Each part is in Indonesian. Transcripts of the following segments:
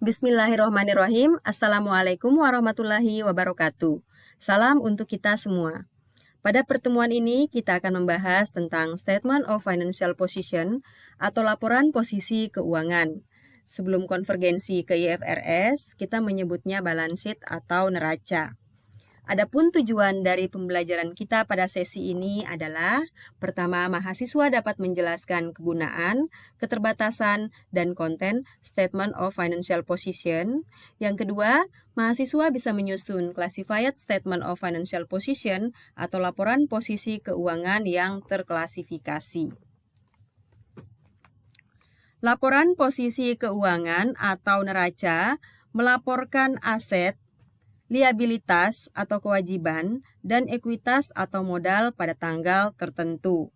Bismillahirrahmanirrahim. Assalamualaikum warahmatullahi wabarakatuh. Salam untuk kita semua. Pada pertemuan ini kita akan membahas tentang Statement of Financial Position atau laporan posisi keuangan. Sebelum konvergensi ke IFRS, kita menyebutnya balance sheet atau neraca. Adapun tujuan dari pembelajaran kita pada sesi ini adalah: pertama, mahasiswa dapat menjelaskan kegunaan, keterbatasan, dan konten Statement of Financial Position. Yang kedua, mahasiswa bisa menyusun Classified Statement of Financial Position atau laporan posisi keuangan yang terklasifikasi. Laporan posisi keuangan atau neraca melaporkan aset, liabilitas atau kewajiban, dan ekuitas atau modal pada tanggal tertentu.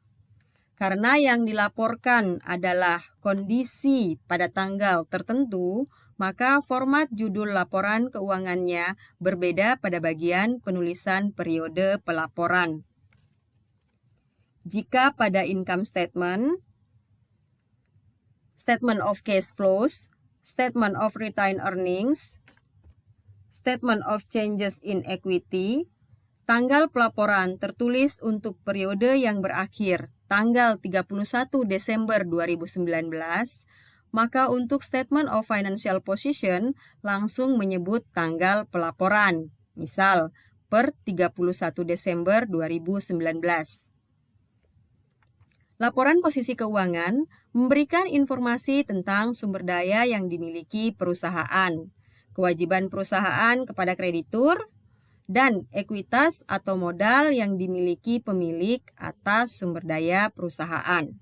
Karena yang dilaporkan adalah kondisi pada tanggal tertentu, maka format judul laporan keuangannya berbeda pada bagian penulisan periode pelaporan. Jika pada income statement, statement of cash flows, statement of retained earnings, Statement of Changes in Equity, tanggal pelaporan tertulis untuk periode yang berakhir tanggal 31 Desember 2019, maka untuk Statement of Financial Position langsung menyebut tanggal pelaporan, misal per 31 Desember 2019. Laporan posisi keuangan memberikan informasi tentang sumber daya yang dimiliki perusahaan, kewajiban perusahaan kepada kreditur, dan ekuitas atau modal yang dimiliki pemilik atas sumber daya perusahaan.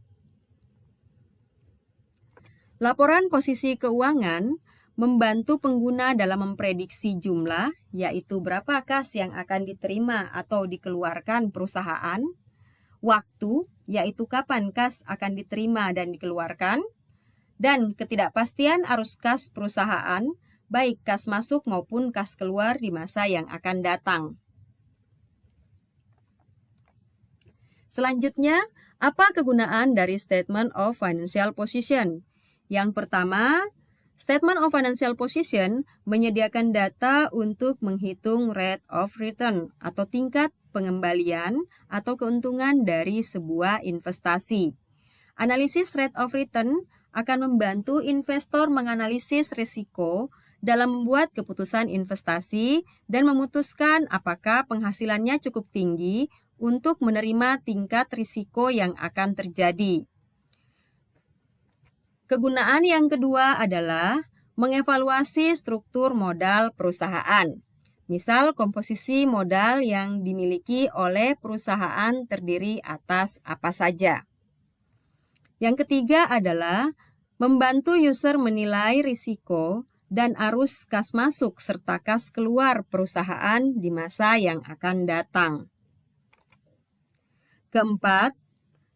Laporan posisi keuangan membantu pengguna dalam memprediksi jumlah, yaitu berapa kas yang akan diterima atau dikeluarkan perusahaan, waktu, yaitu kapan kas akan diterima dan dikeluarkan, dan ketidakpastian arus kas perusahaan, baik kas masuk maupun kas keluar di masa yang akan datang. Selanjutnya, apa kegunaan dari Statement of Financial Position? Yang pertama, Statement of Financial Position menyediakan data untuk menghitung rate of return atau tingkat pengembalian atau keuntungan dari sebuah investasi. Analisis rate of return akan membantu investor menganalisis risiko dalam membuat keputusan investasi dan memutuskan apakah penghasilannya cukup tinggi untuk menerima tingkat risiko yang akan terjadi. Kegunaan yang kedua adalah mengevaluasi struktur modal perusahaan. Misal, komposisi modal yang dimiliki oleh perusahaan terdiri atas apa saja. Yang ketiga adalah membantu user menilai risiko dan arus kas masuk serta kas keluar perusahaan di masa yang akan datang. Keempat,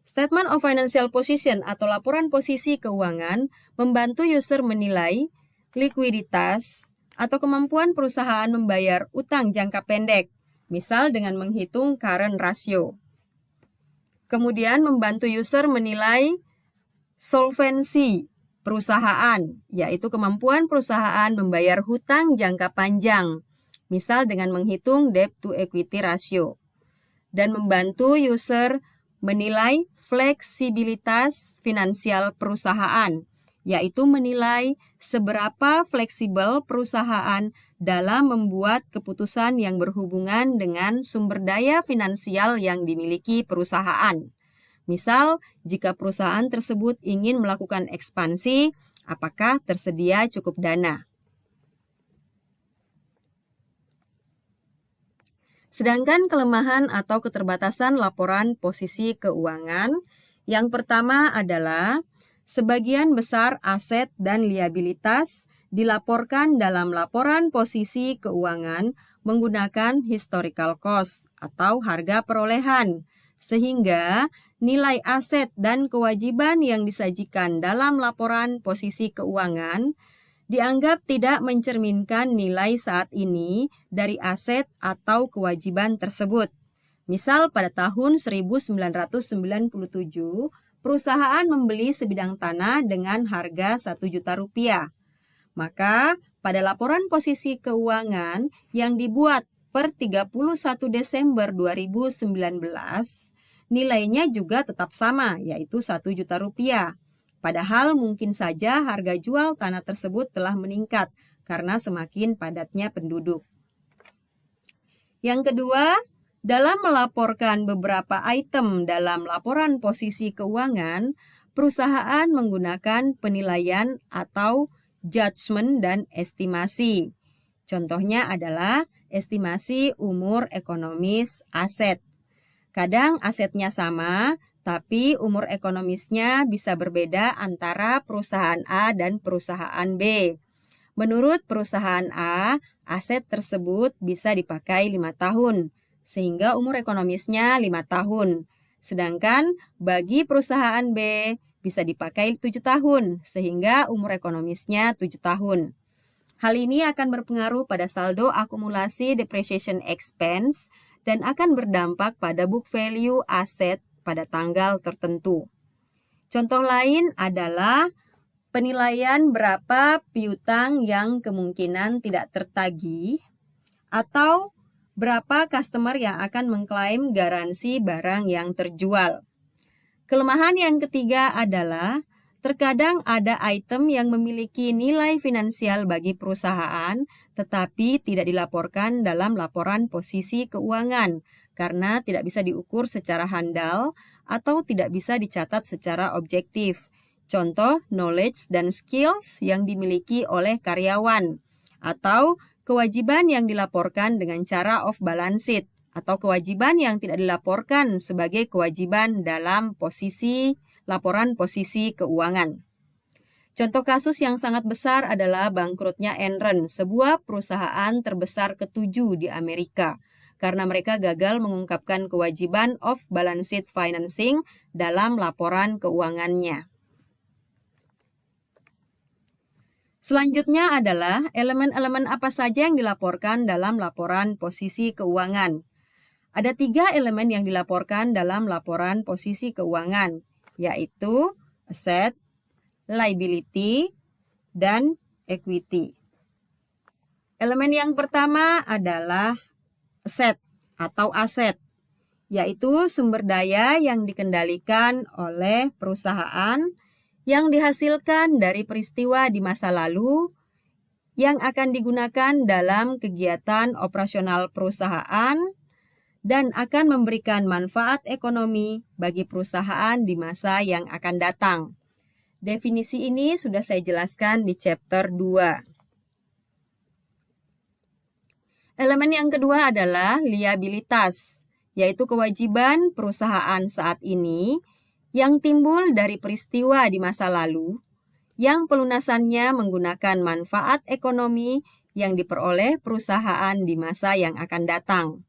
Statement of Financial Position atau laporan posisi keuangan membantu user menilai likuiditas atau kemampuan perusahaan membayar utang jangka pendek, misal dengan menghitung current ratio. Kemudian membantu user menilai solvensi perusahaan, yaitu kemampuan perusahaan membayar hutang jangka panjang, misal dengan menghitung debt to equity ratio, dan membantu user menilai fleksibilitas finansial perusahaan, yaitu menilai seberapa fleksibel perusahaan dalam membuat keputusan yang berhubungan dengan sumber daya finansial yang dimiliki perusahaan. Misal, jika perusahaan tersebut ingin melakukan ekspansi, apakah tersedia cukup dana? Sedangkan kelemahan atau keterbatasan laporan posisi keuangan, yang pertama adalah sebagian besar aset dan liabilitas dilaporkan dalam laporan posisi keuangan menggunakan historical cost atau harga perolehan, sehingga nilai aset dan kewajiban yang disajikan dalam laporan posisi keuangan dianggap tidak mencerminkan nilai saat ini dari aset atau kewajiban tersebut. Misal pada tahun 1997, perusahaan membeli sebidang tanah dengan harga 1 juta rupiah. Maka pada laporan posisi keuangan yang dibuat per 31 Desember 2019, nilainya juga tetap sama, yaitu 1 juta rupiah. Padahal mungkin saja harga jual tanah tersebut telah meningkat karena semakin padatnya penduduk. Yang kedua, dalam melaporkan beberapa item dalam laporan posisi keuangan, perusahaan menggunakan penilaian atau judgment dan estimasi. Contohnya adalah estimasi umur ekonomis aset. Kadang asetnya sama, tapi umur ekonomisnya bisa berbeda antara perusahaan A dan perusahaan B. Menurut perusahaan A, aset tersebut bisa dipakai 5 tahun, sehingga umur ekonomisnya 5 tahun. Sedangkan bagi perusahaan B, bisa dipakai 7 tahun, sehingga umur ekonomisnya 7 tahun. Hal ini akan berpengaruh pada saldo akumulasi depreciation expense dan akan berdampak pada book value aset pada tanggal tertentu. Contoh lain adalah penilaian berapa piutang yang kemungkinan tidak tertagih atau berapa customer yang akan mengklaim garansi barang yang terjual. Kelemahan yang ketiga adalah terkadang ada item yang memiliki nilai finansial bagi perusahaan tetapi tidak dilaporkan dalam laporan posisi keuangan karena tidak bisa diukur secara handal atau tidak bisa dicatat secara objektif. Contoh, knowledge dan skills yang dimiliki oleh karyawan, atau kewajiban yang dilaporkan dengan cara off balance sheet, atau kewajiban yang tidak dilaporkan sebagai kewajiban dalam posisi laporan posisi keuangan. Contoh kasus yang sangat besar adalah bangkrutnya Enron, sebuah perusahaan terbesar ke-7 di Amerika, karena mereka gagal mengungkapkan kewajiban off balance sheet financing dalam laporan keuangannya. Selanjutnya adalah elemen-elemen apa saja yang dilaporkan dalam laporan posisi keuangan. Ada 3 elemen yang dilaporkan dalam laporan posisi keuangan, yaitu aset, liability, dan equity. Elemen yang pertama adalah aset atau aset, yaitu sumber daya yang dikendalikan oleh perusahaan yang dihasilkan dari peristiwa di masa lalu yang akan digunakan dalam kegiatan operasional perusahaan dan akan memberikan manfaat ekonomi bagi perusahaan di masa yang akan datang. Definisi ini sudah saya jelaskan di chapter 2. Elemen yang kedua adalah liabilitas, yaitu kewajiban perusahaan saat ini yang timbul dari peristiwa di masa lalu, yang pelunasannya menggunakan manfaat ekonomi yang diperoleh perusahaan di masa yang akan datang.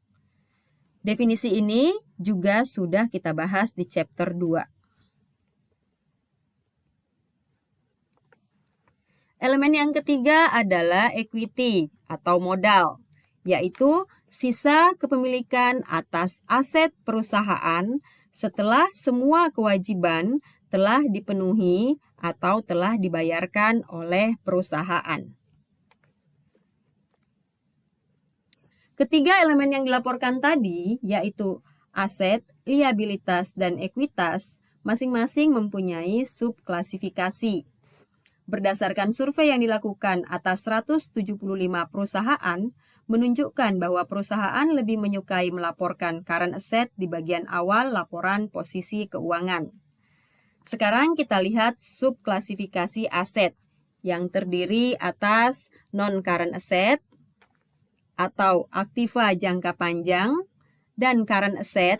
Definisi ini juga sudah kita bahas di chapter 2. Elemen yang ketiga adalah equity atau modal, yaitu sisa kepemilikan atas aset perusahaan setelah semua kewajiban telah dipenuhi atau telah dibayarkan oleh perusahaan. Ketiga elemen yang dilaporkan tadi, yaitu aset, liabilitas, dan ekuitas, masing-masing mempunyai subklasifikasi. Berdasarkan survei yang dilakukan atas 175 perusahaan, menunjukkan bahwa perusahaan lebih menyukai melaporkan current asset di bagian awal laporan posisi keuangan. Sekarang kita lihat subklasifikasi aset yang terdiri atas non-current asset atau aktiva jangka panjang dan current asset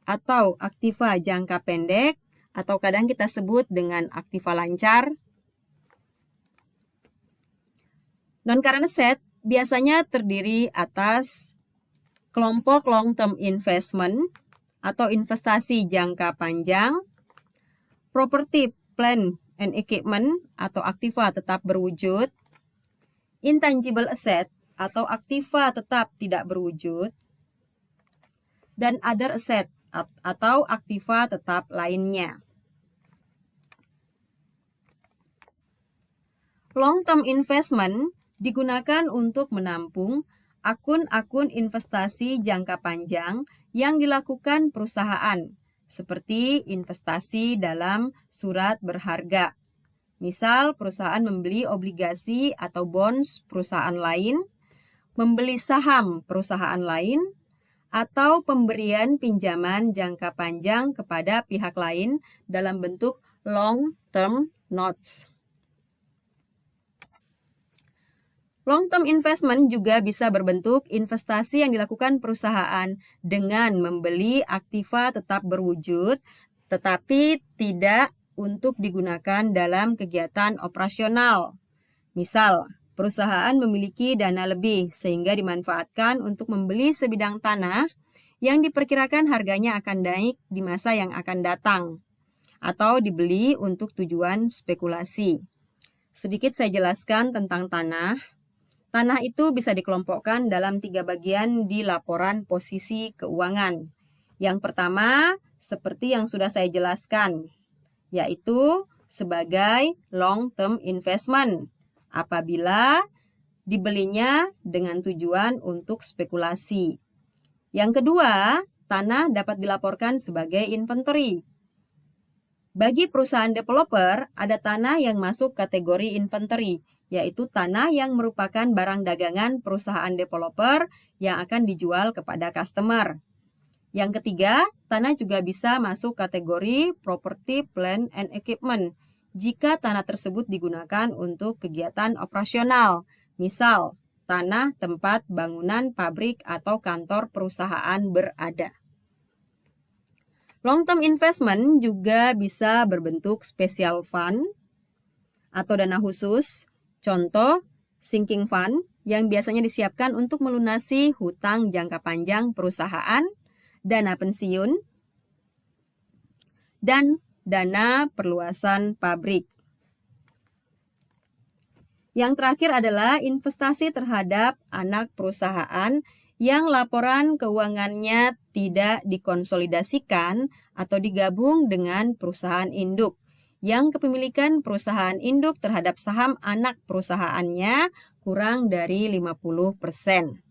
atau aktiva jangka pendek atau kadang kita sebut dengan aktiva lancar. Non-current asset biasanya terdiri atas kelompok long-term investment atau investasi jangka panjang, property, plant, and equipment atau aktiva tetap berwujud, intangible asset atau aktiva tetap tidak berwujud, dan other asset atau aktiva tetap lainnya. Long-term investment digunakan untuk menampung akun-akun investasi jangka panjang yang dilakukan perusahaan, seperti investasi dalam surat berharga. Misal, perusahaan membeli obligasi atau bonds perusahaan lain, membeli saham perusahaan lain, atau pemberian pinjaman jangka panjang kepada pihak lain dalam bentuk long-term notes. Long-term investment juga bisa berbentuk investasi yang dilakukan perusahaan dengan membeli aktiva tetap berwujud, tetapi tidak untuk digunakan dalam kegiatan operasional. Misal, perusahaan memiliki dana lebih sehingga dimanfaatkan untuk membeli sebidang tanah yang diperkirakan harganya akan naik di masa yang akan datang, atau dibeli untuk tujuan spekulasi. Sedikit saya jelaskan tentang tanah. Tanah itu bisa dikelompokkan dalam 3 bagian di laporan posisi keuangan. Yang pertama, seperti yang sudah saya jelaskan, yaitu sebagai long-term investment apabila dibelinya dengan tujuan untuk spekulasi. Yang kedua, tanah dapat dilaporkan sebagai inventory. Bagi perusahaan developer, ada tanah yang masuk kategori inventory, yaitu tanah yang merupakan barang dagangan perusahaan developer yang akan dijual kepada customer. Yang ketiga, tanah juga bisa masuk kategori property, plant, and equipment jika tanah tersebut digunakan untuk kegiatan operasional, misal tanah tempat bangunan pabrik atau kantor perusahaan berada. Long-term investment juga bisa berbentuk special fund atau dana khusus. Contoh, sinking fund yang biasanya disiapkan untuk melunasi hutang jangka panjang perusahaan, dana pensiun, dan dana perluasan pabrik. Yang terakhir adalah investasi terhadap anak perusahaan yang laporan keuangannya tidak dikonsolidasikan atau digabung dengan perusahaan induk, yang kepemilikan perusahaan induk terhadap saham anak perusahaannya kurang dari 50%.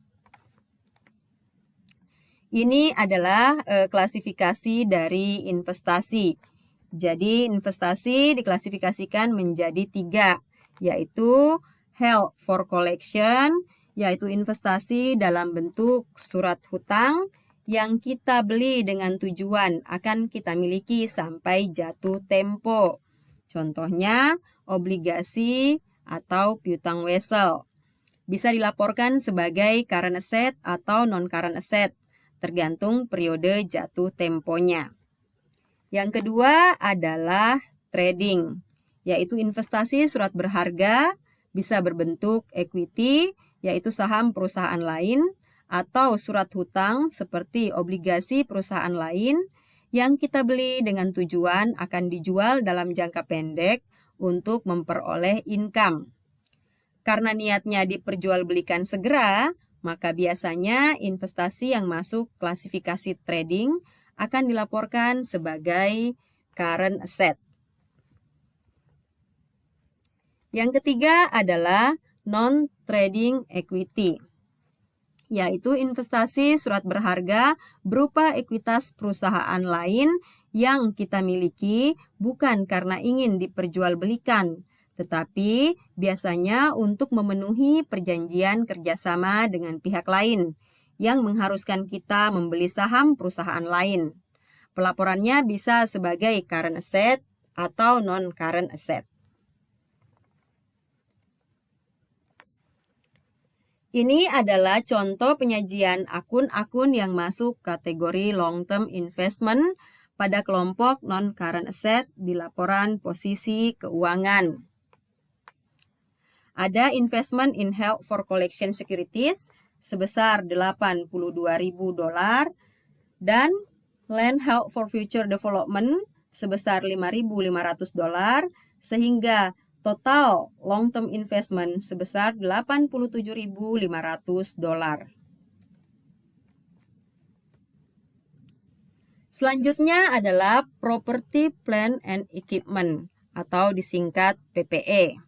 Ini adalah klasifikasi dari investasi. Jadi investasi diklasifikasikan menjadi 3, yaitu held for collection, yaitu investasi dalam bentuk surat hutang yang kita beli dengan tujuan akan kita miliki sampai jatuh tempo. Contohnya obligasi atau piutang wesel. Bisa dilaporkan sebagai current asset atau non-current asset, tergantung periode jatuh temponya. Yang kedua adalah trading, yaitu investasi surat berharga, bisa berbentuk equity, yaitu saham perusahaan lain, atau surat hutang seperti obligasi perusahaan lain yang kita beli dengan tujuan akan dijual dalam jangka pendek untuk memperoleh income. Karena niatnya diperjualbelikan segera, maka biasanya investasi yang masuk klasifikasi trading akan dilaporkan sebagai current asset. Yang ketiga adalah non-trading equity, yaitu investasi surat berharga berupa ekuitas perusahaan lain yang kita miliki bukan karena ingin diperjualbelikan, tetapi biasanya untuk memenuhi perjanjian kerjasama dengan pihak lain yang mengharuskan kita membeli saham perusahaan lain. Pelaporannya bisa sebagai current asset atau non-current asset. Ini adalah contoh penyajian akun-akun yang masuk kategori long-term investment pada kelompok non-current asset di laporan posisi keuangan. Ada investment in held for collection securities sebesar $82.000 dan land held for future development sebesar $5.500 sehingga total long-term investment sebesar $87.500. Selanjutnya adalah property, plant, and equipment atau disingkat PPE.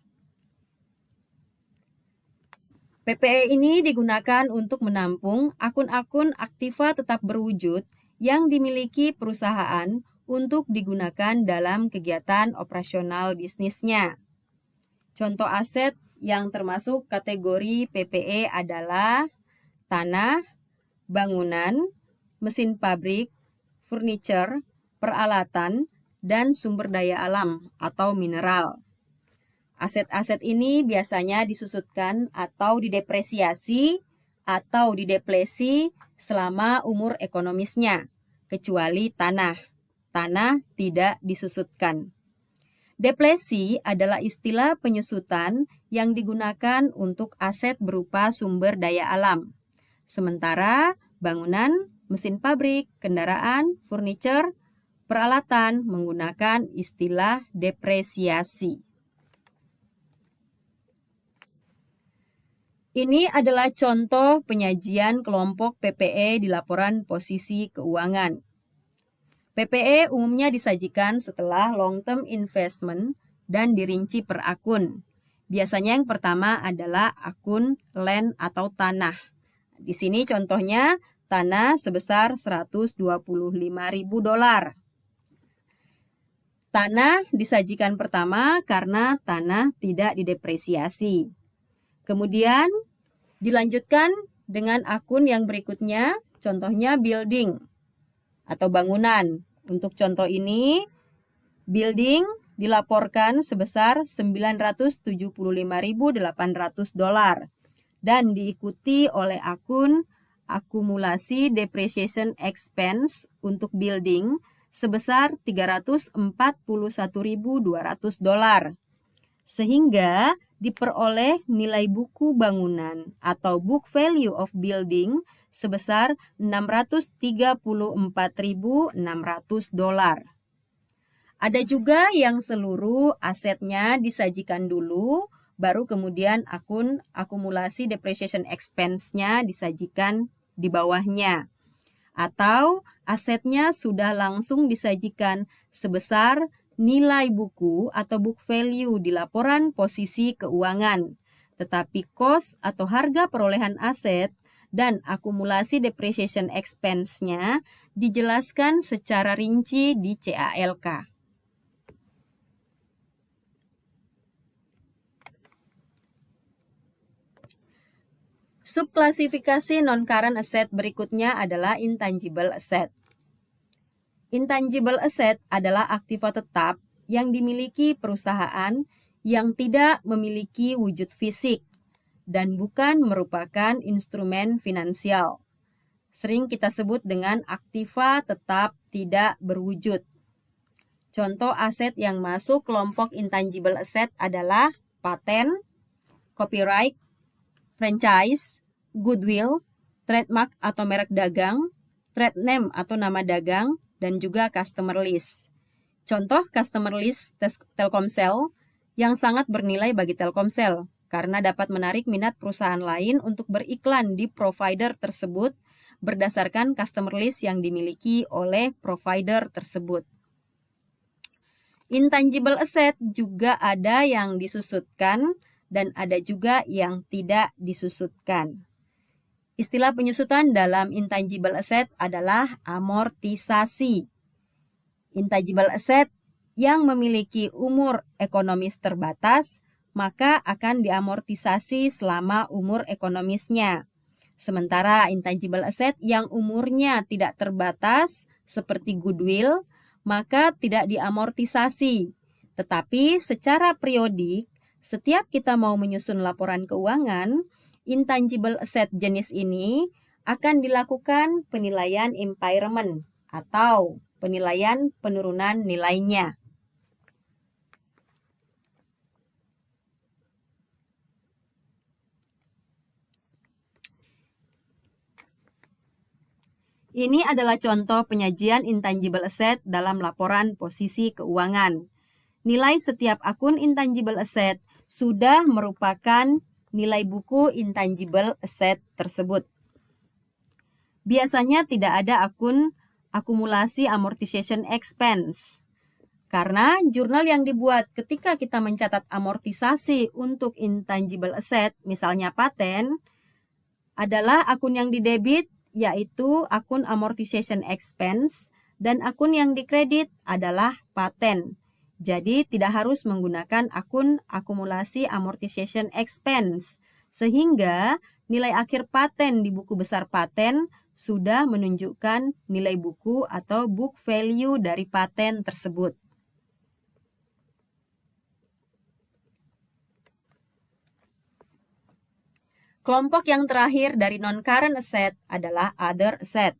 PPE ini digunakan untuk menampung akun-akun aktiva tetap berwujud yang dimiliki perusahaan untuk digunakan dalam kegiatan operasional bisnisnya. Contoh aset yang termasuk kategori PPE adalah tanah, bangunan, mesin pabrik, furniture, peralatan, dan sumber daya alam atau mineral. Aset-aset ini biasanya disusutkan atau didepresiasi atau didepresi selama umur ekonomisnya, kecuali tanah. Tanah tidak disusutkan. Depresi adalah istilah penyusutan yang digunakan untuk aset berupa sumber daya alam. Sementara bangunan, mesin pabrik, kendaraan, furniture, peralatan menggunakan istilah depresiasi. Ini adalah contoh penyajian kelompok PPE di laporan posisi keuangan. PPE umumnya disajikan setelah long term investment dan dirinci per akun. Biasanya yang pertama adalah akun land atau tanah. Di sini contohnya tanah sebesar $125.000. Tanah disajikan pertama karena tanah tidak didepresiasi. Kemudian dilanjutkan dengan akun yang berikutnya, contohnya building atau bangunan. Untuk contoh ini, building dilaporkan sebesar $975.800 dan diikuti oleh akun akumulasi depreciation expense untuk building sebesar $341.200. Sehingga diperoleh nilai buku bangunan atau book value of building sebesar $634.600. Ada juga yang seluruh asetnya disajikan dulu, baru kemudian akun akumulasi depreciation expense-nya disajikan di bawahnya. Atau asetnya sudah langsung disajikan sebesar nilai buku atau book value di laporan posisi keuangan, tetapi cost atau harga perolehan aset dan akumulasi depreciation expense-nya dijelaskan secara rinci di CALK. Subklasifikasi non-current asset berikutnya adalah intangible asset. Intangible asset adalah aktiva tetap yang dimiliki perusahaan yang tidak memiliki wujud fisik dan bukan merupakan instrumen finansial. Sering kita sebut dengan aktiva tetap tidak berwujud. Contoh aset yang masuk kelompok intangible asset adalah paten, copyright, franchise, goodwill, trademark atau merek dagang, trade name atau nama dagang, dan juga customer list. Contoh customer list Telkomsel yang sangat bernilai bagi Telkomsel karena dapat menarik minat perusahaan lain untuk beriklan di provider tersebut berdasarkan customer list yang dimiliki oleh provider tersebut. Intangible asset juga ada yang disusutkan dan ada juga yang tidak disusutkan. Istilah penyusutan dalam intangible asset adalah amortisasi. Intangible asset yang memiliki umur ekonomis terbatas, maka akan diamortisasi selama umur ekonomisnya. Sementara intangible asset yang umurnya tidak terbatas, seperti goodwill, maka tidak diamortisasi. Tetapi secara periodik, setiap kita mau menyusun laporan keuangan, intangible asset jenis ini akan dilakukan penilaian impairment atau penilaian penurunan nilainya. Ini adalah contoh penyajian intangible asset dalam laporan posisi keuangan. Nilai setiap akun intangible asset sudah merupakan nilai buku intangible asset tersebut. Biasanya tidak ada akun akumulasi amortization expense. Karena jurnal yang dibuat ketika kita mencatat amortisasi untuk intangible asset, misalnya paten, adalah akun yang didebit, yaitu akun amortization expense, dan akun yang dikredit adalah paten. Jadi tidak harus menggunakan akun akumulasi amortization expense, sehingga nilai akhir paten di buku besar paten sudah menunjukkan nilai buku atau book value dari paten tersebut. Kelompok yang terakhir dari non-current asset adalah other asset.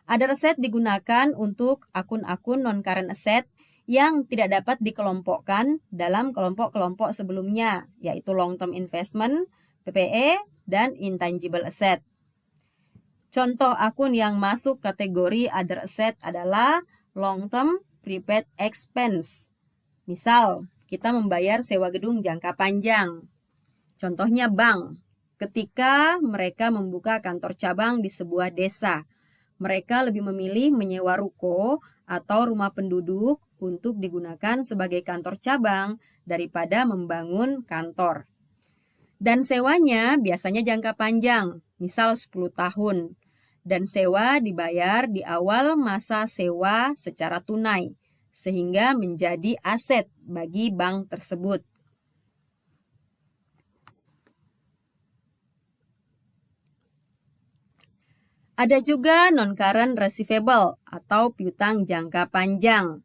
Other asset digunakan untuk akun-akun non-current asset yang tidak dapat dikelompokkan dalam kelompok-kelompok sebelumnya, yaitu long-term investment, PPE, dan intangible asset. Contoh akun yang masuk kategori other asset adalah long-term prepaid expense. Misal, kita membayar sewa gedung jangka panjang. Contohnya bank. Ketika mereka membuka kantor cabang di sebuah desa, mereka lebih memilih menyewa ruko atau rumah penduduk untuk digunakan sebagai kantor cabang daripada membangun kantor. Dan sewanya biasanya jangka panjang, misal 10 tahun. Dan sewa dibayar di awal masa sewa secara tunai, sehingga menjadi aset bagi bank tersebut. Ada juga non-current receivable atau piutang jangka panjang.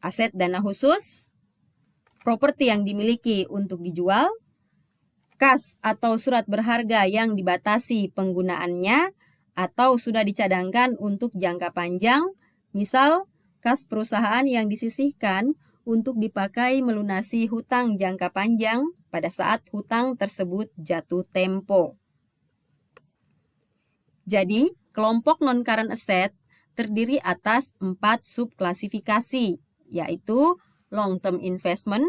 Aset dana khusus, properti yang dimiliki untuk dijual, kas atau surat berharga yang dibatasi penggunaannya atau sudah dicadangkan untuk jangka panjang, misal kas perusahaan yang disisihkan untuk dipakai melunasi hutang jangka panjang pada saat hutang tersebut jatuh tempo. Jadi, kelompok non-current asset terdiri atas 4 subklasifikasi, yaitu long-term investment,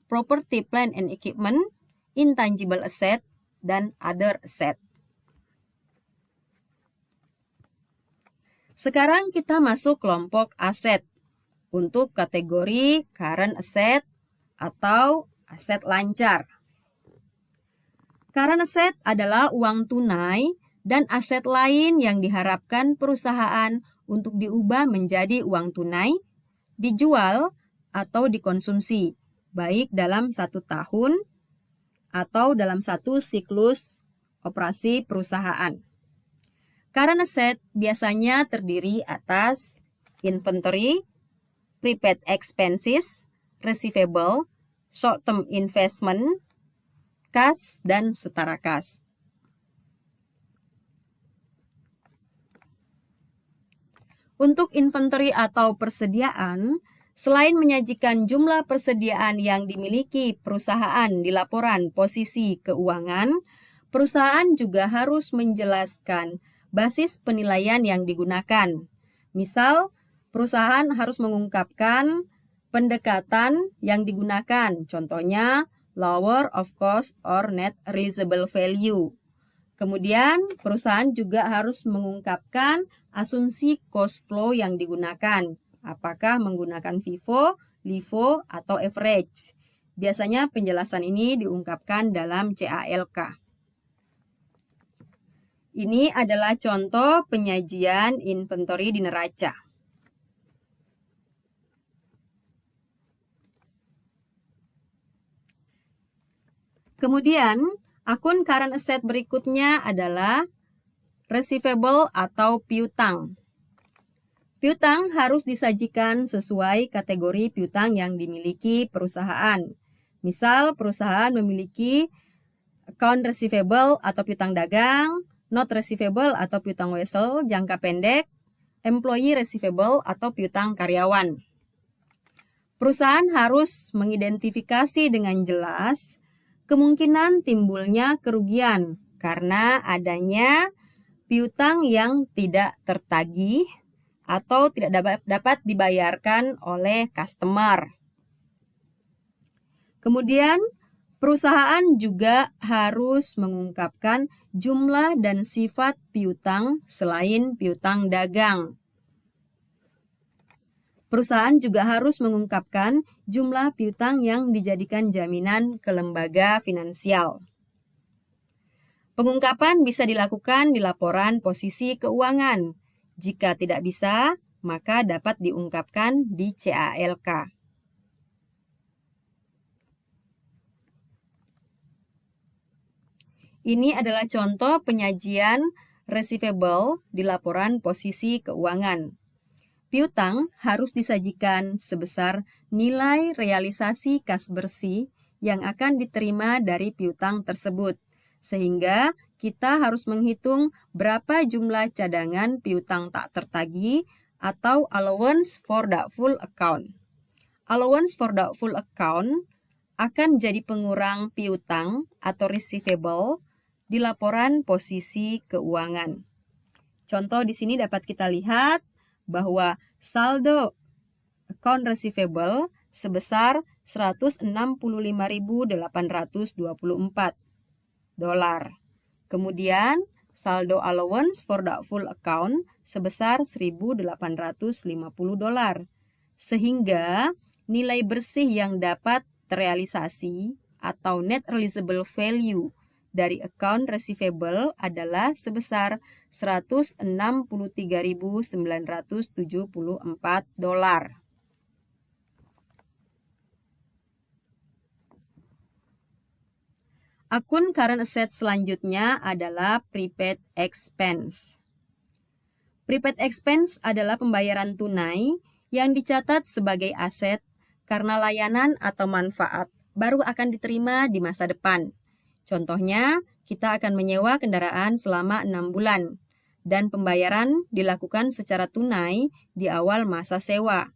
property, plant and equipment, intangible asset, dan other asset. Sekarang kita masuk kelompok aset untuk kategori current asset atau aset lancar. Current asset adalah uang tunai dan aset lain yang diharapkan perusahaan untuk diubah menjadi uang tunai, dijual, atau dikonsumsi, baik dalam 1 tahun atau dalam 1 siklus operasi perusahaan. Current asset biasanya terdiri atas inventory, prepaid expenses, receivable, short-term investment, kas, dan setara kas. Untuk inventory atau persediaan, selain menyajikan jumlah persediaan yang dimiliki perusahaan di laporan posisi keuangan, perusahaan juga harus menjelaskan basis penilaian yang digunakan. Misal, perusahaan harus mengungkapkan pendekatan yang digunakan, contohnya lower of cost or net realizable value. Kemudian, perusahaan juga harus mengungkapkan asumsi cost flow yang digunakan. Apakah menggunakan FIFO, LIFO, atau average. Biasanya penjelasan ini diungkapkan dalam CALK. Ini adalah contoh penyajian inventory di neraca. Kemudian, akun current asset berikutnya adalah receivable atau piutang. Piutang harus disajikan sesuai kategori piutang yang dimiliki perusahaan. Misal, perusahaan memiliki account receivable atau piutang dagang, note receivable atau piutang wesel jangka pendek, employee receivable atau piutang karyawan. Perusahaan harus mengidentifikasi dengan jelas kemungkinan timbulnya kerugian karena adanya piutang yang tidak tertagih atau tidak dapat dibayarkan oleh customer. Kemudian, perusahaan juga harus mengungkapkan jumlah dan sifat piutang selain piutang dagang. Perusahaan juga harus mengungkapkan jumlah piutang yang dijadikan jaminan ke lembaga finansial. Pengungkapan bisa dilakukan di laporan posisi keuangan. Jika tidak bisa, maka dapat diungkapkan di CALK. Ini adalah contoh penyajian receivable di laporan posisi keuangan. Piutang harus disajikan sebesar nilai realisasi kas bersih yang akan diterima dari piutang tersebut, sehingga kita harus menghitung berapa jumlah cadangan piutang tak tertagih atau allowance for doubtful account. Allowance for doubtful account akan jadi pengurang piutang atau receivable di laporan posisi keuangan. Contoh di sini dapat kita lihat bahwa saldo account receivable sebesar $165.824. Kemudian saldo allowance for doubtful account sebesar $1.850. Sehingga nilai bersih yang dapat terrealisasi atau net realizable value dari account receivable adalah sebesar $163.974. Akun current asset selanjutnya adalah prepaid expense. Prepaid expense adalah pembayaran tunai yang dicatat sebagai aset karena layanan atau manfaat baru akan diterima di masa depan. Contohnya, kita akan menyewa kendaraan selama 6 bulan dan pembayaran dilakukan secara tunai di awal masa sewa.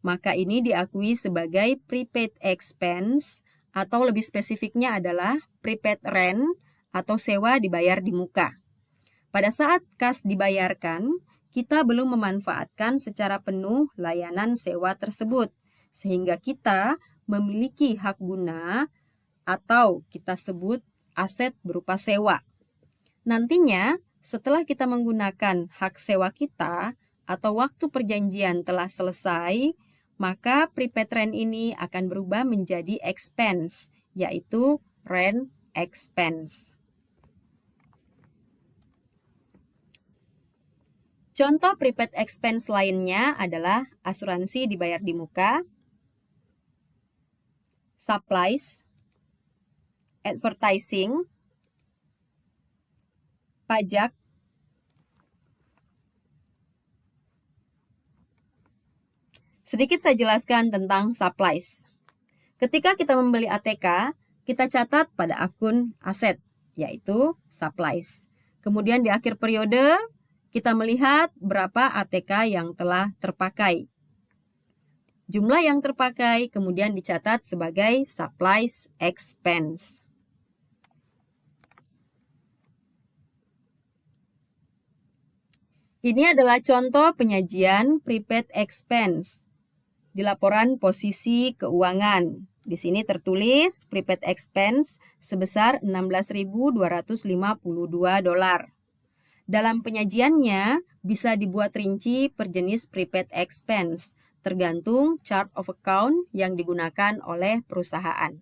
Maka ini diakui sebagai prepaid expense atau lebih spesifiknya adalah prepaid rent atau sewa dibayar di muka. Pada saat kas dibayarkan, kita belum memanfaatkan secara penuh layanan sewa tersebut, sehingga kita memiliki hak guna atau kita sebut aset berupa sewa. Nantinya, setelah kita menggunakan hak sewa kita atau waktu perjanjian telah selesai, maka prepaid rent ini akan berubah menjadi expense, yaitu rent expense. Contoh prepaid expense lainnya adalah asuransi dibayar di muka, supplies, advertising, pajak, sedikit saya jelaskan tentang supplies. Ketika kita membeli ATK, kita catat pada akun aset, yaitu supplies. Kemudian di akhir periode, kita melihat berapa ATK yang telah terpakai. Jumlah yang terpakai kemudian dicatat sebagai supplies expense. Ini adalah contoh penyajian prepaid expense di laporan posisi keuangan. Di sini tertulis prepaid expense sebesar $16.252. Dalam penyajiannya bisa dibuat rinci per jenis prepaid expense, tergantung chart of account yang digunakan oleh perusahaan.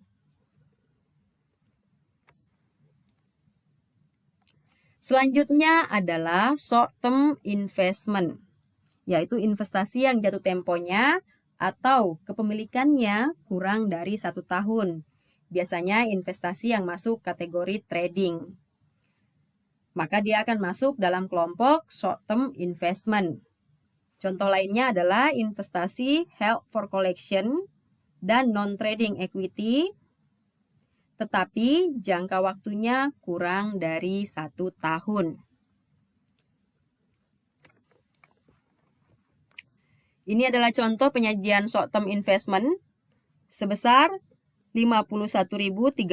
Selanjutnya adalah short-term investment, yaitu investasi yang jatuh temponya atau kepemilikannya kurang dari 1 tahun. Biasanya investasi yang masuk kategori trading. Maka dia akan masuk dalam kelompok short-term investment. Contoh lainnya adalah investasi held for collection dan non-trading equity, tetapi jangka waktunya kurang dari 1 tahun. Ini adalah contoh penyajian short-term investment sebesar $51.030.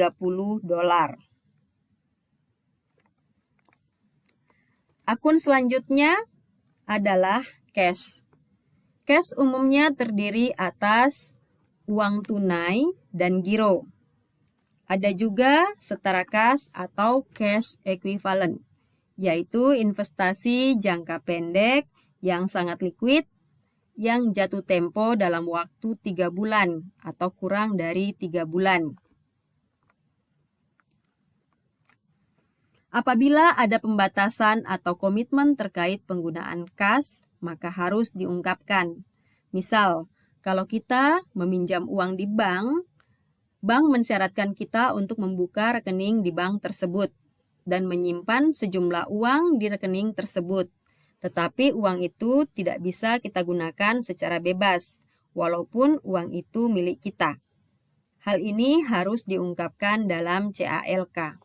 Akun selanjutnya adalah cash. Cash umumnya terdiri atas uang tunai dan giro. Ada juga setara kas atau cash equivalent, yaitu investasi jangka pendek yang sangat liquid yang jatuh tempo dalam waktu 3 bulan atau kurang dari 3 bulan. Apabila ada pembatasan atau komitmen terkait penggunaan kas, maka harus diungkapkan. Misal, kalau kita meminjam uang di bank mensyaratkan kita untuk membuka rekening di bank tersebut dan menyimpan sejumlah uang di rekening tersebut. Tetapi uang itu tidak bisa kita gunakan secara bebas, walaupun uang itu milik kita. Hal ini harus diungkapkan dalam CALK.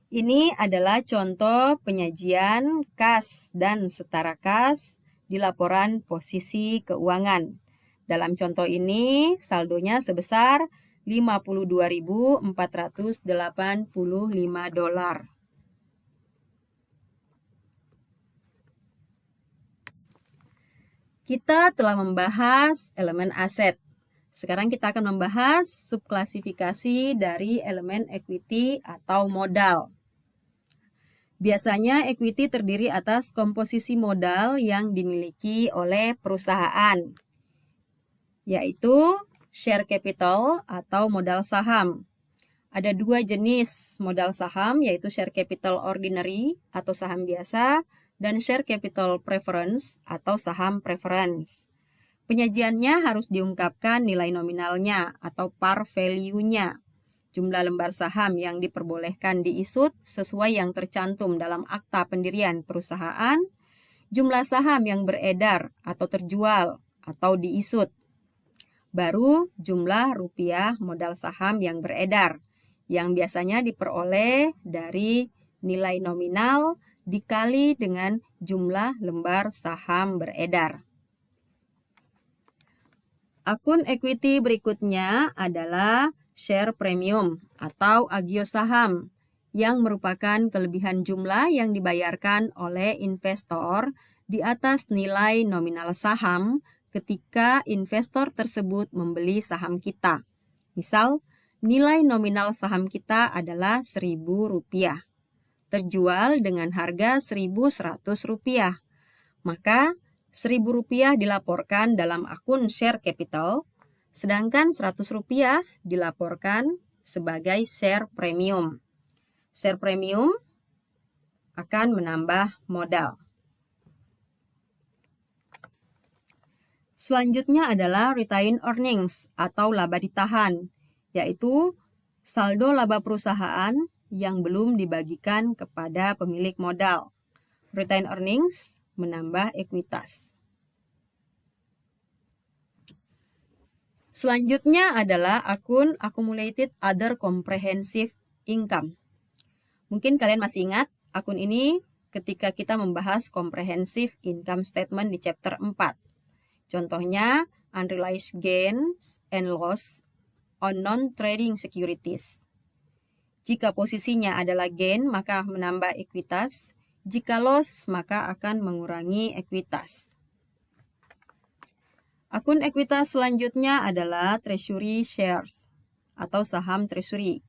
Ini adalah contoh penyajian kas dan setara kas di laporan posisi keuangan. Dalam contoh ini, saldonya sebesar $52.485. Kita telah membahas elemen aset. Sekarang kita akan membahas subklasifikasi dari elemen equity atau modal. Biasanya equity terdiri atas komposisi modal yang dimiliki oleh perusahaan, yaitu share capital atau modal saham. Ada 2 jenis modal saham, yaitu share capital ordinary atau saham biasa dan share capital preference atau saham preference. Penyajiannya harus diungkapkan nilai nominalnya atau par value-nya, jumlah lembar saham yang diperbolehkan diisut sesuai yang tercantum dalam akta pendirian perusahaan, jumlah saham yang beredar atau terjual atau diisut, baru jumlah rupiah modal saham yang beredar, yang biasanya diperoleh dari nilai nominal dikali dengan jumlah lembar saham beredar. Akun equity berikutnya adalah share premium atau agio saham yang merupakan kelebihan jumlah yang dibayarkan oleh investor di atas nilai nominal saham ketika investor tersebut membeli saham kita. Misal, nilai nominal saham kita adalah Rp1.000, terjual dengan harga Rp1.100. Maka Rp1.000 dilaporkan dalam akun share capital, sedangkan Rp100 dilaporkan sebagai share premium. Share premium akan menambah modal. Selanjutnya adalah retained earnings atau laba ditahan, yaitu saldo laba perusahaan yang belum dibagikan kepada pemilik modal. Retained earnings menambah ekuitas. Selanjutnya adalah akun accumulated other comprehensive income. Mungkin kalian masih ingat akun ini ketika kita membahas comprehensive income statement di chapter 4. Contohnya, unrealized gains and loss on non-trading securities. Jika posisinya adalah gain, maka menambah ekuitas. Jika loss, maka akan mengurangi ekuitas. Akun ekuitas selanjutnya adalah treasury shares atau saham treasury.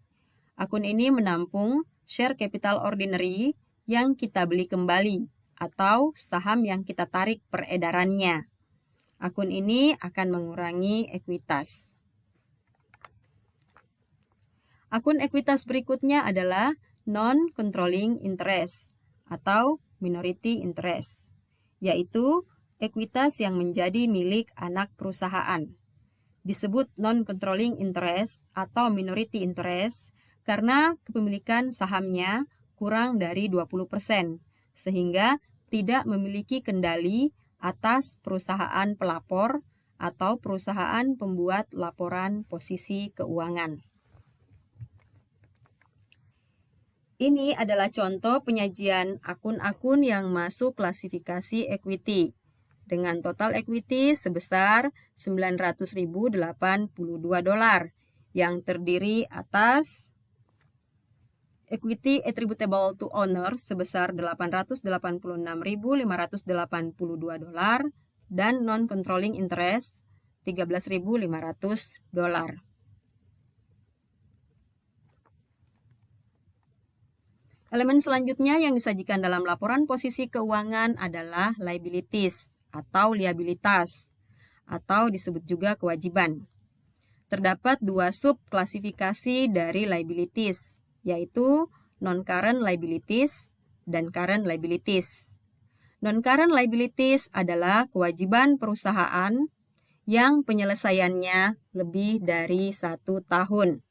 Akun ini menampung share capital ordinary yang kita beli kembali atau saham yang kita tarik peredarannya. Akun ini akan mengurangi ekuitas. Akun ekuitas berikutnya adalah non-controlling interest atau minority interest, yaitu ekuitas yang menjadi milik anak perusahaan. Disebut non-controlling interest atau minority interest karena kepemilikan sahamnya kurang dari 20%, sehingga tidak memiliki kendali atas perusahaan pelapor atau perusahaan pembuat laporan posisi keuangan. Ini adalah contoh penyajian akun-akun yang masuk klasifikasi equity dengan total equity sebesar $900.082 yang terdiri atas equity attributable to owner sebesar $886.582 dan non-controlling interest $13.500. Elemen selanjutnya yang disajikan dalam laporan posisi keuangan adalah liabilities atau liabilitas, atau disebut juga kewajiban. Terdapat dua subklasifikasi dari liabilities, yaitu non-current liabilities dan current liabilities. Non-current liabilities adalah kewajiban perusahaan yang penyelesaiannya lebih dari 1 tahun.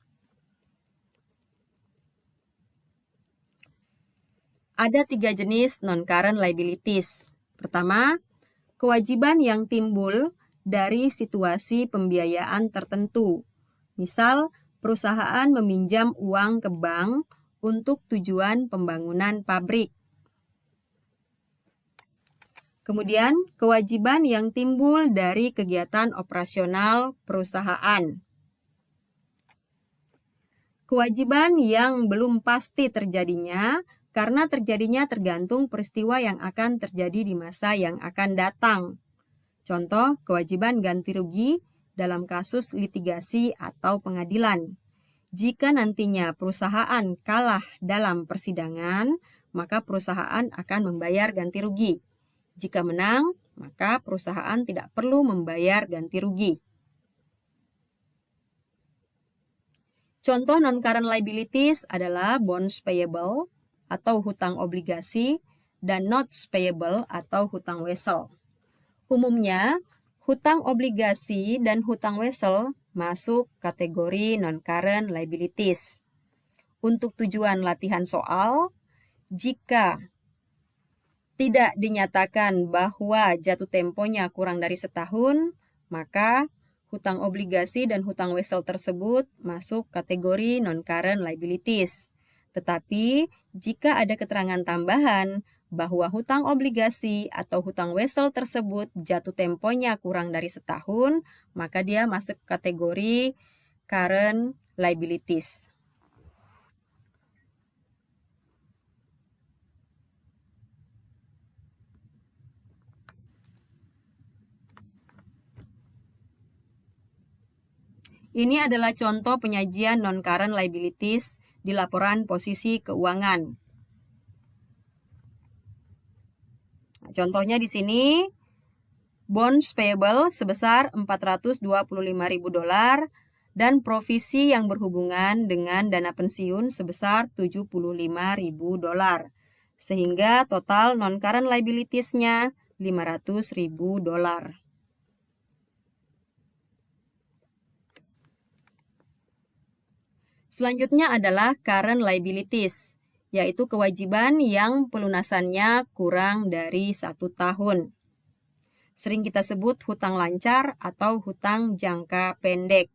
Ada 3 jenis non-current liabilities. Pertama, kewajiban yang timbul dari situasi pembiayaan tertentu. Misal, perusahaan meminjam uang ke bank untuk tujuan pembangunan pabrik. Kemudian, kewajiban yang timbul dari kegiatan operasional perusahaan. Kewajiban yang belum pasti terjadinya karena terjadinya tergantung peristiwa yang akan terjadi di masa yang akan datang. Contoh, kewajiban ganti rugi dalam kasus litigasi atau pengadilan. Jika nantinya perusahaan kalah dalam persidangan, maka perusahaan akan membayar ganti rugi. Jika menang, maka perusahaan tidak perlu membayar ganti rugi. Contoh non-current liabilities adalah bonds payable atau hutang obligasi dan notes payable atau hutang wesel. Umumnya, hutang obligasi dan hutang wesel masuk kategori non-current liabilities. Untuk tujuan latihan soal, jika tidak dinyatakan bahwa jatuh temponya kurang dari setahun, maka hutang obligasi dan hutang wesel tersebut masuk kategori non-current liabilities. Tetapi, jika ada keterangan tambahan bahwa hutang obligasi atau hutang wesel tersebut jatuh temponya kurang dari setahun, maka dia masuk kategori current liabilities. Ini adalah contoh penyajian non-current liabilities di laporan posisi keuangan. Nah, contohnya di sini, bonds payable sebesar $425.000 dan provisi yang berhubungan dengan dana pensiun sebesar $75.000. Sehingga total non-current liabilities-nya $500.000. Selanjutnya adalah current liabilities, yaitu kewajiban yang pelunasannya kurang dari 1 tahun. Sering kita sebut hutang lancar atau hutang jangka pendek.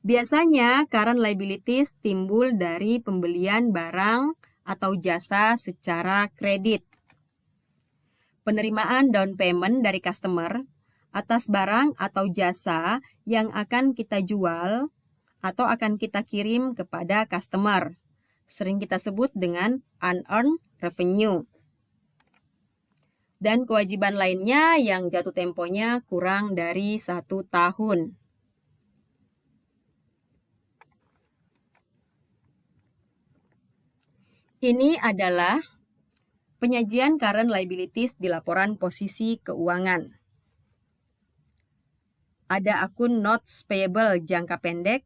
Biasanya current liabilities timbul dari pembelian barang atau jasa secara kredit. Penerimaan down payment dari customer atas barang atau jasa yang akan kita jual atau akan kita kirim kepada customer. Sering kita sebut dengan unearned revenue. Dan kewajiban lainnya yang jatuh temponya kurang dari 1 tahun. Ini adalah penyajian current liabilities di laporan posisi keuangan. Ada akun notes payable jangka pendek,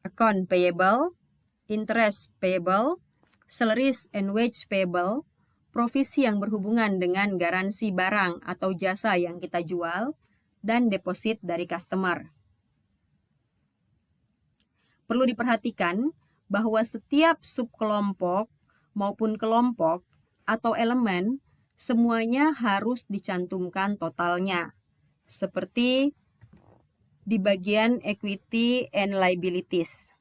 account payable, interest payable, salaries and wage payable, provisi yang berhubungan dengan garansi barang atau jasa yang kita jual, dan deposit dari customer. Perlu diperhatikan bahwa setiap subkelompok maupun kelompok atau elemen semuanya harus dicantumkan totalnya. Seperti di bagian equity and liabilities.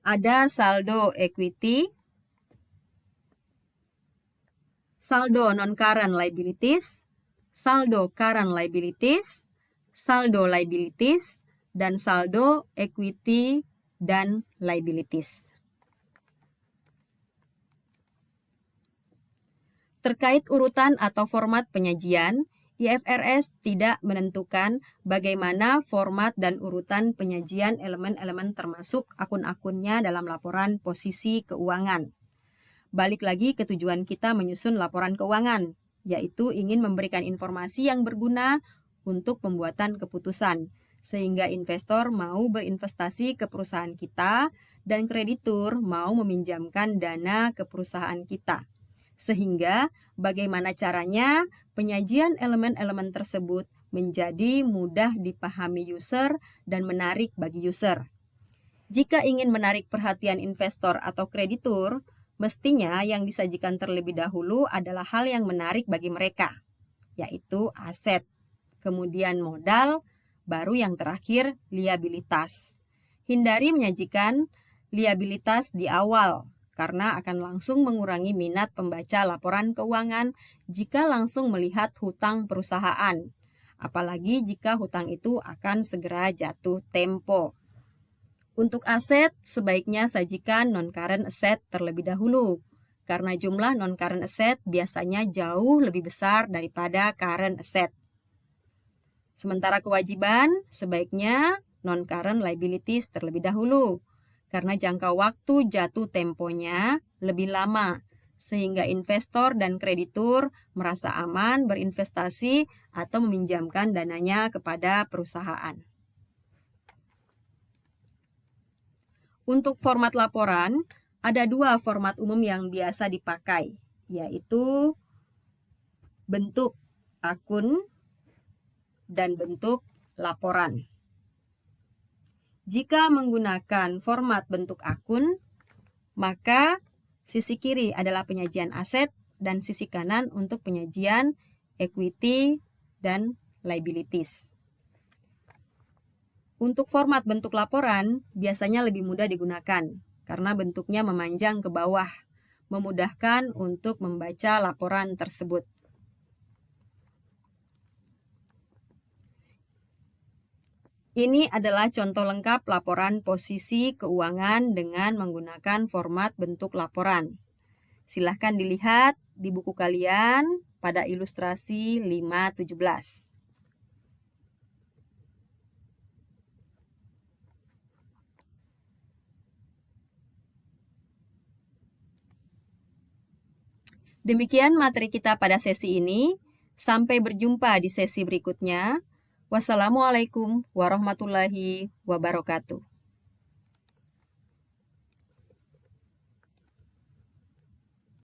Ada saldo equity, saldo non-current liabilities, saldo current liabilities, saldo liabilities, dan saldo equity dan liabilities. Terkait urutan atau format penyajian, IFRS tidak menentukan bagaimana format dan urutan penyajian elemen-elemen termasuk akun-akunnya dalam laporan posisi keuangan. Balik lagi ke tujuan kita menyusun laporan keuangan, yaitu ingin memberikan informasi yang berguna untuk pembuatan keputusan, sehingga investor mau berinvestasi ke perusahaan kita dan kreditur mau meminjamkan dana ke perusahaan kita. Sehingga bagaimana caranya penyajian elemen-elemen tersebut menjadi mudah dipahami user dan menarik bagi user. Jika ingin menarik perhatian investor atau kreditur, mestinya yang disajikan terlebih dahulu adalah hal yang menarik bagi mereka, yaitu aset, kemudian modal, baru yang terakhir liabilitas. Hindari menyajikan liabilitas di awal, karena akan langsung mengurangi minat pembaca laporan keuangan jika langsung melihat hutang perusahaan, apalagi jika hutang itu akan segera jatuh tempo. Untuk aset, sebaiknya sajikan non-current asset terlebih dahulu, karena jumlah non-current asset biasanya jauh lebih besar daripada current asset. Sementara kewajiban, sebaiknya non-current liabilities terlebih dahulu, karena jangka waktu jatuh temponya lebih lama, sehingga investor dan kreditur merasa aman berinvestasi atau meminjamkan dananya kepada perusahaan. Untuk format laporan, ada 2 format umum yang biasa dipakai, yaitu bentuk akun dan bentuk laporan. Jika menggunakan format bentuk akun, maka sisi kiri adalah penyajian aset dan sisi kanan untuk penyajian equity dan liabilities. Untuk format bentuk laporan, biasanya lebih mudah digunakan karena bentuknya memanjang ke bawah, memudahkan untuk membaca laporan tersebut. Ini adalah contoh lengkap laporan posisi keuangan dengan menggunakan format bentuk laporan. Silahkan dilihat di buku kalian pada ilustrasi 5.17. Demikian materi kita pada sesi ini. Sampai berjumpa di sesi berikutnya. Wassalamualaikum warahmatullahi wabarakatuh.